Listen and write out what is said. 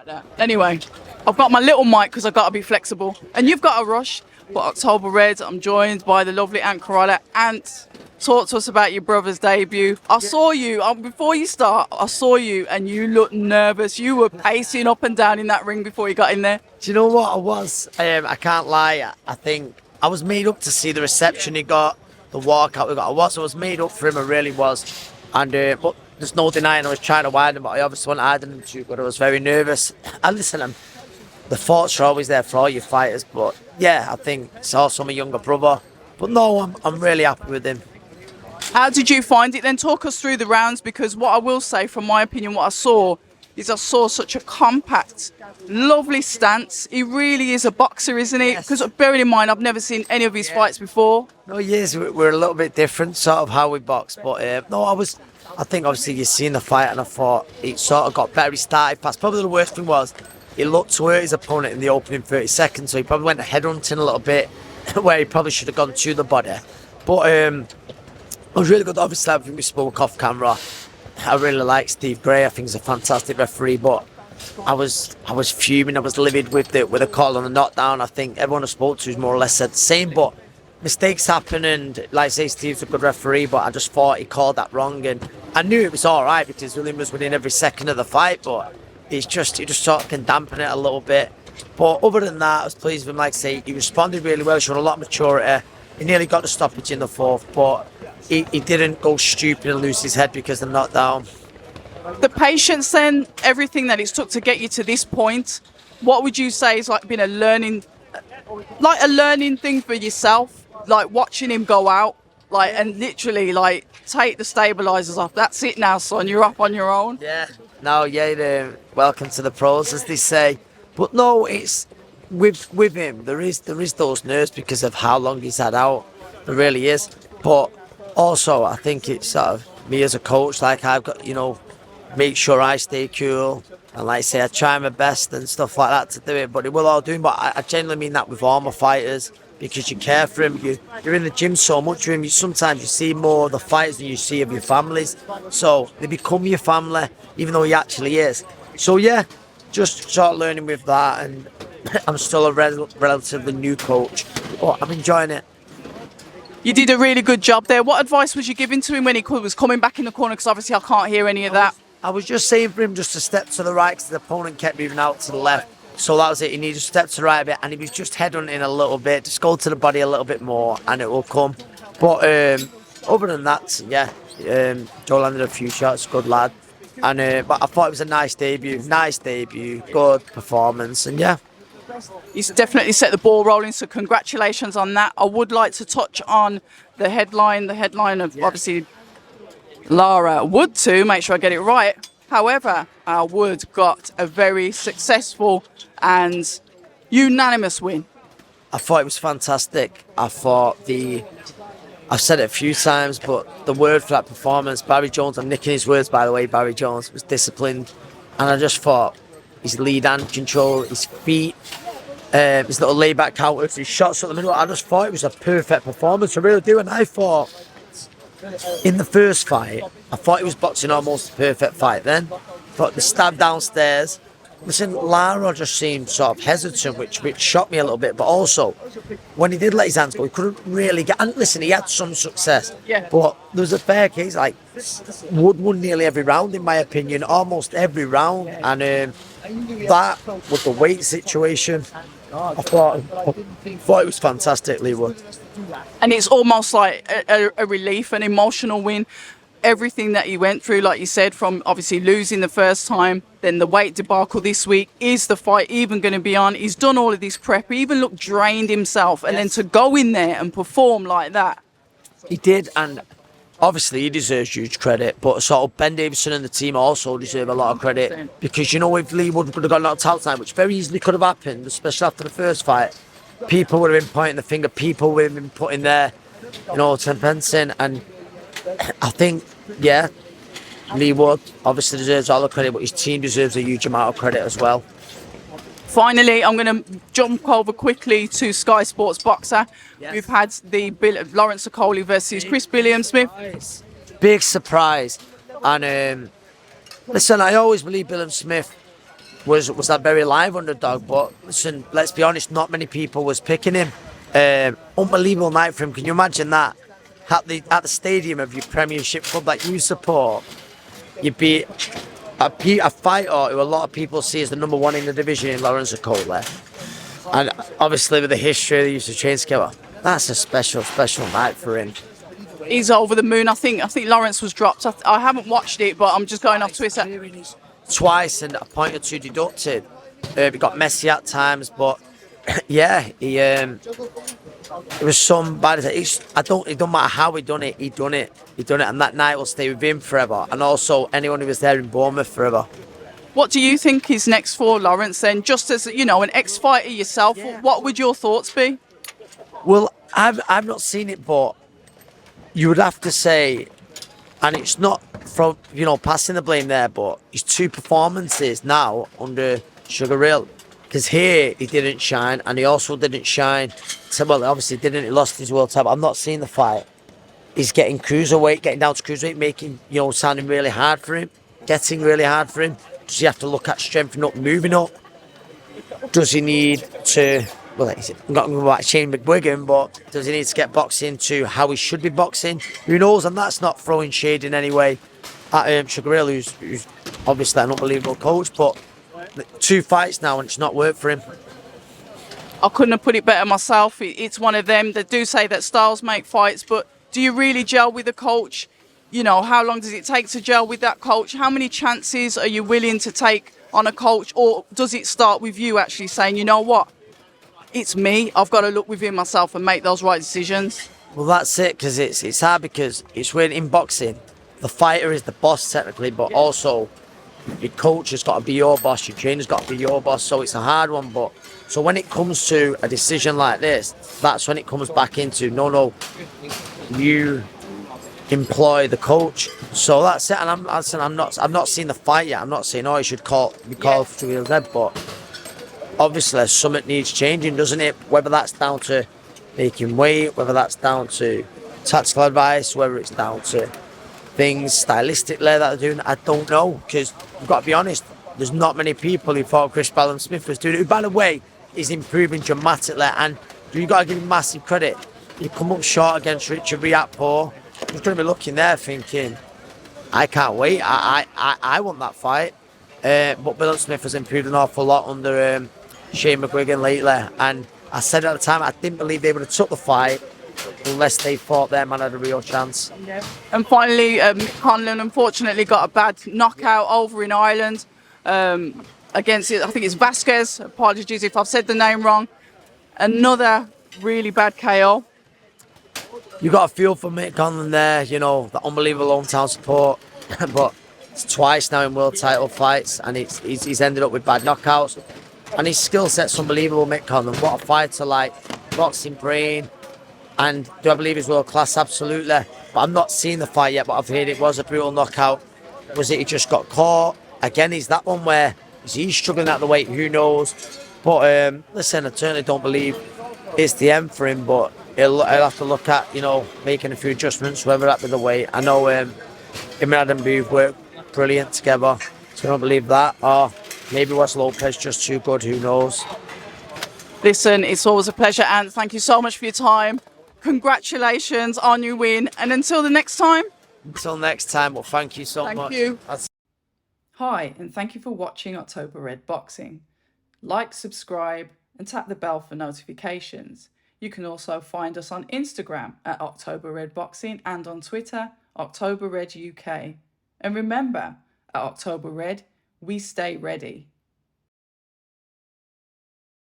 Like that. Anyway, I've got my little mic because I've got to be flexible. And you've got a rush. But October Red, I'm joined by the lovely Ant Crolla. Ant, talk to us about your brother's debut. I saw you, before you start, I saw you and you looked nervous. You were pacing up and down in that ring before you got in there. Do you know what I was? I can't lie. I think I was made up to see the reception he got, the walkout we got. I was made up for him, I really was. And but there's no denying I was trying to widen him, but I obviously wasn't hiding him too good. I was very nervous. And listen, the thoughts are always there for all your fighters, but yeah, I think it's also my younger brother. But no, I'm really happy with him. How did you find it then? Talk us through the rounds, because what I will say, from my opinion, what I saw such a compact, lovely stance. He really is a boxer, isn't he? Because bearing in mind, I've never seen any of his fights before. No, yes, we're a little bit different, sort of how we box. But no, I think obviously you've seen the fight, and I thought it sort of got better. He started fast. Probably the worst thing was he looked to hurt his opponent in the opening 30 seconds, so he probably went headhunting a little bit, where he probably should have gone to the body. But it was really good. Obviously, I think we spoke off camera. I really like Steve Gray. I think he's a fantastic referee, but I was fuming. I was livid with the call on the knockdown. I think everyone I spoke to has more or less said the same, but mistakes happen, and like I say, Steve's a good referee, but I just thought he called that wrong, and I knew it was all right because William was winning every second of the fight, but he just sort of can dampen it a little bit. But other than that, I was pleased with him. Like I say, he responded really well, showed a lot of maturity. He nearly got the stoppage in the fourth, but he didn't go stupid and lose his head because of the knockdown. The patience then, everything that it's took to get you to this point, what would you say is been a learning thing for yourself? Like watching him go out, and literally take the stabilizers off. That's it now, son. You're up on your own. Yeah. No, yeah. Welcome to the pros, as they say. But no, it's with him. There is those nerves because of how long he's had out. There really is. But also, I think it's sort of me as a coach. I've got make sure I stay cool, and like I say, I try my best and stuff like that to do it. But it will all do. But I genuinely mean that with all my fighters, because you care for him. You're in the gym so much with him. Sometimes you see more of the fighters than you see of your families. So they become your family, even though he actually is. So yeah, just start learning with that. And I'm still a relatively new coach, but I'm enjoying it. You did a really good job there. What advice was you giving to him when he was coming back in the corner? Because obviously I can't hear any of that. I was just saying for him just to step to the right because the opponent kept moving out to the left. So that was it. He needed to step to the right a bit, and he was just headhunting a little bit. Just go to the body a little bit more, and it will come. But other than that, yeah, Joe landed a few shots, good lad. And but I thought it was a nice debut, good performance, and yeah. He's definitely set the ball rolling, so congratulations on that. I would like to touch on the headline of obviously Lara Wood too, make sure I get it right. However, Wood got a very successful and unanimous win. I thought it was fantastic. I've said it a few times, but the word for that performance, Barry Jones, I'm nicking his words by the way, Barry Jones was disciplined, and I just thought his lead hand control, his feet, his little layback counters, his shots at the middle, I just thought it was a perfect performance, I really do. And I thought in the first fight, I thought he was boxing almost a perfect fight then. But the stab downstairs, listen, Lara just seemed sort of hesitant, which shocked me a little bit. But also, when he did let his hands go, he couldn't really get... And listen, he had some success. Yeah. But there was a fair case, Wood won nearly every round, in my opinion, almost every round. And that, with the weight situation, I thought it was fantastic, Lee Wood. And it's almost like a relief, an emotional win. Everything that he went through, like you said, from obviously losing the first time, then the weight debacle this week, is the fight even going to be on? He's done all of this prep, he even looked drained himself, and then to go in there and perform like that. He did, and obviously he deserves huge credit, but sort of Ben Davison and the team also deserve a lot of credit, because if Lee Wood would have got knocked out tonight, which very easily could have happened, especially after the first fight, people would have been pointing the finger, people would have been putting their 10 pence in, and I think, yeah, Lee Wood obviously deserves all the credit, but his team deserves a huge amount of credit as well. Finally, I'm going to jump over quickly to Sky Sports Boxer. Yes. We've had the Lawrence Okolie versus Chris Billiam-Smith. Big surprise. And listen, I always believe Billiam-Smith was that very live underdog. But listen, let's be honest, not many people was picking him. Unbelievable night for him. Can you imagine that at the stadium of your Premiership club that you support, you beat a fighter who a lot of people see as the number one in the division in Lawrence Okolie, and obviously with the history they used to train together. That's a special night for him. He's over the moon. I think Lawrence was dropped. I haven't watched it, but I'm just going off Twitter. Twice and a point or two deducted. He got messy at times, but yeah, it was some bad. It don't matter how he done it. He done it, and that night will stay with him forever. And also anyone who was there in Bournemouth forever. What do you think is next for Lawrence then? Just as, you know, an ex-fighter yourself, what would your thoughts be? Well, I've not seen it, but you would have to say, and it's not from, you know, passing the blame there, but his two performances now under Sugar Ray, because here he didn't shine, and he also didn't shine. So, well, obviously didn't. He lost his world title. I've not seen the fight. He's getting cruiserweight, getting down to cruiserweight, making, you know, sounding really hard for him, getting really hard for him. Does he have to look at strengthening up, moving up? Does he need to? Well, I'm not going to go back to Shane McGuigan, but does he need to get boxing to how he should be boxing? Who knows? And that's not throwing shade in any way at Sugar Ray, who's obviously an unbelievable coach, but 2 fights now and it's not worked for him. I couldn't have put it better myself. It's one of them that do say that styles make fights, but do you really gel with the coach? You know, how long does it take to gel with that coach? How many chances are you willing to take on a coach? Or does it start with you actually saying, you know what? It's me. I've got to look within myself and make those right decisions. Well, that's it, because it's hard, because it's when in boxing, the fighter is the boss technically, but also your coach has got to be your boss, your trainer's got to be your boss, so it's a hard one. But so when it comes to a decision like this, that's when it comes back into no, you employ the coach. So that's it. And I'm not seeing the fight yet. I'm not saying he should be called to real dead, but obviously something needs changing, doesn't it? Whether that's down to making weight, whether that's down to tactical advice, whether it's down to things stylistically that they're doing, I don't know, because you've got to be honest, there's not many people who thought Chris Ballum-Smith was doing it, who, by the way, is improving dramatically, and you've got to give him massive credit. You come up short against Richard Riakpo, he's going to be looking there thinking, I can't wait, I want that fight. But Ballum-Smith has improved an awful lot under Shane McGuigan lately, and I said at the time I didn't believe they would have took the fight unless they thought their man had a real chance. Yeah. And finally, Conlon unfortunately got a bad knockout over in Ireland against, I think it's Vasquez. Apologies if I've said the name wrong. Another really bad KO. You got a feel for Mick Conlon there, you know, the unbelievable hometown support, but it's twice now in world title fights, and he's ended up with bad knockouts. And his skill set's unbelievable, Mick Conlon. What a fighter, like, boxing brain. And do I believe he's world class? Absolutely. But I'm not seeing the fight yet, but I've heard it was a brutal knockout. Was it he just got caught? Again, he's that one where he's struggling at the weight, who knows? But listen, I certainly don't believe it's the end for him, but he'll have to look at, you know, making a few adjustments, whether that be the weight. I know him and Adam Booth work brilliant together, so I don't believe that. Or maybe Wes Lopez just too good, who knows? Listen, it's always a pleasure, Ant. Thank you so much for your time. Congratulations on your win, and until the next time. Until next time, well, thank you so much. Thank you. Hi, and thank you for watching October Red Boxing. Like, subscribe, and tap the bell for notifications. You can also find us on Instagram at October Red Boxing and on Twitter, October Red UK. And remember, at October Red, we stay ready.